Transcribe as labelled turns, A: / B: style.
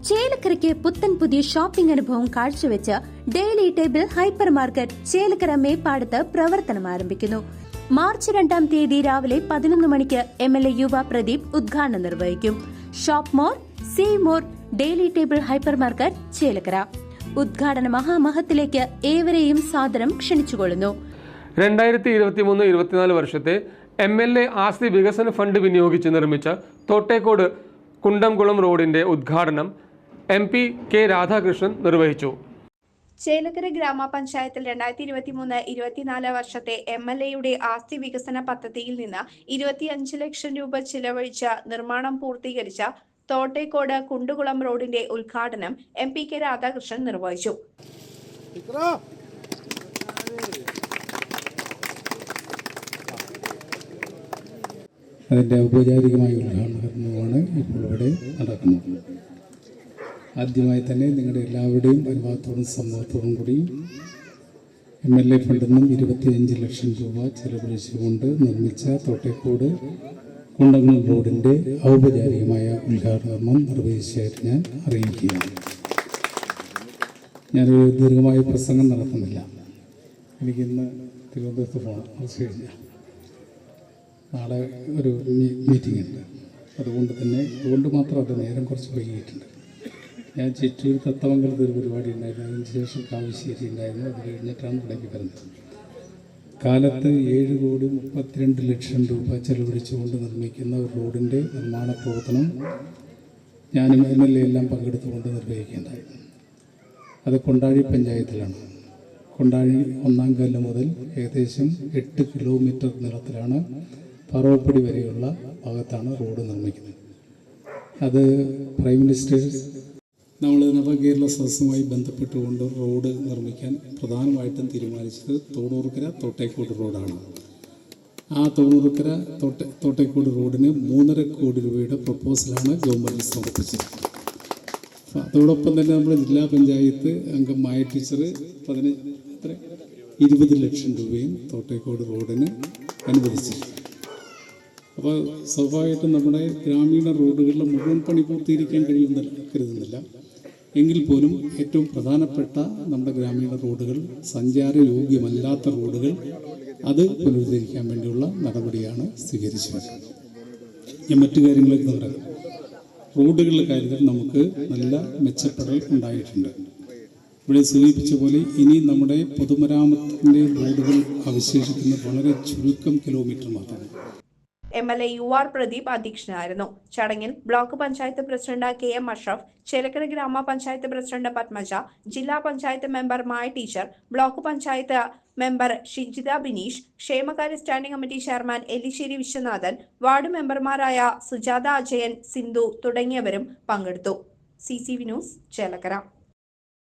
A: ചേലക്കരയ്ക്ക് പുത്തൻ പുതിയ ഷോപ്പിംഗ് അനുഭവം കാഴ്ചവെച്ച് daily table hyper market Chelakkara മേപ്പാടത്ത് പ്രവർത്തനം ആരംഭിക്കുന്നു. മാർച്ച് 2-ാം തീയതി രാവിലെ 11 മണിക്ക് MLA യുവ പ്രദീപ് ഉദ്ഘാടനം നിർവഹിക്കും. Shop more save more daily table hyper market Chelakkara. ഉദ്ഘാടന മഹാമഹത്തിലേക്ക് ഏവരെയും സാദരം ക്ഷണിച്ചുകൊള്ളുന്നു.
B: 2023-24 വർഷത്തെ MLA ആസ്തി വികസന ഫണ്ട് വിനിയോഗിച്ച് നിർമ്മിച്ച തോട്ടേക്കോട് കുണ്ടംകുളം റോഡിന്റെ ഉദ്ഘാടനം MP K രാധാകൃഷ്ണൻ നിർവഹിച്ചു.
C: ചേലക്കര ഗ്രാമപഞ്ചായത്തിൽ 2023-24 വർഷത്തെ MLAയുടെ ആസ്തി വികസന പദ്ധതിയിൽ നിന്ന് 25 ലക്ഷം രൂപ ചിലവഴിച്ച് നിർമ്മാണം പൂർത്തീകരിച്ച തോട്ടേക്കോട് കുണ്ടുകുളം റോഡിന്റെ ഉദ്ഘാടനം MP K രാധാകൃഷ്ണൻ നിർവഹിച്ചു.
D: അതിൻ്റെ ഔപചാരികമായ ഉദ്ഘാടനമാണ് ഇപ്പോൾ ഇവിടെ നടക്കുന്നത്. ആദ്യമായി തന്നെ നിങ്ങളുടെ എല്ലാവരുടെയും അനുവാദത്തോടും സമ്മതത്തോടും കൂടി MLA ഫണ്ടിൽ നിന്നും 25 ലക്ഷം രൂപ ചെലവഴിച്ചുകൊണ്ട് നിർമ്മിച്ച തോട്ടേക്കോട് കുണ്ടംകുളം റോഡിൻ്റെ ഔപചാരികമായ ഉദ്ഘാടനം നിർവഹിച്ചതായിട്ട് ഞാൻ അറിയിക്കുകയാണ്. ഞാനൊരു ദീർഘമായ പ്രസംഗം നടത്തുന്നില്ല. എനിക്കിന്ന് തിരുവനന്തപുരത്ത് പോകണം. കുറച്ച് കഴിഞ്ഞാൽ നാളെ ഒരു മീറ്റിംഗ് ഉണ്ട്. അതുകൊണ്ട് മാത്രമല്ല, നേരം കുറച്ച് വൈകിയിട്ടുണ്ട്. ഞാൻ ചിറ്റൂർ തത്തമംഗലത്ത് ഒരു പരിപാടി ഉണ്ടായിരുന്നു. അതിനുശേഷം കാവശ്ശേരി ഉണ്ടായിരുന്നു. അത് കഴിഞ്ഞിട്ടാണ് ഇവിടേക്ക് വരുന്നത്. കാലത്ത് 7,32 ലക്ഷം രൂപ ചെലവഴിച്ചുകൊണ്ട് നിർമ്മിക്കുന്ന ഒരു റോഡിൻ്റെ നിർമ്മാണ പ്രവർത്തനം ഞാനും MLA എല്ലാം പങ്കെടുത്തുകൊണ്ട് നിർവഹിക്കേണ്ടായി. അത് കൊണ്ടാഴി പഞ്ചായത്തിലാണ്. കൊണ്ടാഴി 1-ാം കല്ല് മുതൽ ഏകദേശം 8 കിലോമീറ്റർ നീളത്തിലാണ് പറവപ്പടി വരെയുള്ള ഭാഗത്താണ് റോഡ് നിർമ്മിക്കുന്നത്. അത് പ്രൈം മിനിസ്റ്റർ നമ്മൾ നവകേരള സദസ്സുമായി ബന്ധപ്പെട്ടുകൊണ്ട് റോഡ് നിർമ്മിക്കാൻ പ്രധാനമായിട്ടും തീരുമാനിച്ചത് തോടൂർക്കര തോട്ടേക്കോട് റോഡാണ്. ആ തോട്ടേക്കോട് റോഡിന് 3.5 കോടി രൂപയുടെ പ്രപ്പോസലാണ് ഗവൺമെൻറ് സമർപ്പിച്ചത്. അതോടൊപ്പം തന്നെ നമ്മുടെ ജില്ലാ പഞ്ചായത്ത് അംഗമായ ടീച്ചർ 20 ലക്ഷം രൂപയും തോട്ടേക്കോട് റോഡിന് അനുവദിച്ചു. അപ്പോൾ സ്വാഭാവികമായിട്ടും നമ്മുടെ ഗ്രാമീണ റോഡുകളിലെ മുഴുവൻ പണി പൂർത്തീകരിക്കാൻ കരുതുന്നില്ല. എങ്കിൽ പോലും ഏറ്റവും പ്രധാനപ്പെട്ട നമ്മുടെ ഗ്രാമീണ റോഡുകൾ, സഞ്ചാരയോഗ്യമല്ലാത്ത റോഡുകൾ, അത് പുനരുദ്ധരിക്കാൻ വേണ്ടിയുള്ള നടപടിയാണ് സ്വീകരിച്ചത്. ഞാൻ മറ്റു കാര്യങ്ങളൊക്കെ നടക്കും. റോഡുകളുടെ കാര്യത്തിൽ നമുക്ക് നല്ല മെച്ചപ്പെടൽ ഉണ്ടായിട്ടുണ്ട്. ഇവിടെ സൂചിപ്പിച്ച പോലെ ഇനി നമ്മുടെ പൊതുമരാമത്തിൻ്റെ റോഡുകൾ അവശേഷിക്കുന്ന വളരെ ചുരുക്കം കിലോമീറ്റർ മാത്രമാണ്.
C: MLA UR പ്രദീപ് അധ്യക്ഷനായിരുന്നു. ചടങ്ങിൽ block panchayat president KM Ashraf, Chelakkara ഗ്രാമപഞ്ചായത്ത് പ്രസിഡന്റ് പത്മജ, ജില്ലാ panchayat member Maya teacher, block panchayat member Shijitha Bineesh, ക്ഷേമകാര്യ standing committee chairman Elisseri Viswanathan, ward മെമ്പർമാരായ സുജാത അജയൻ, സിന്ധു തുടങ്ങിയവരും പങ്കെടുത്തു. CCV news Chelakkara.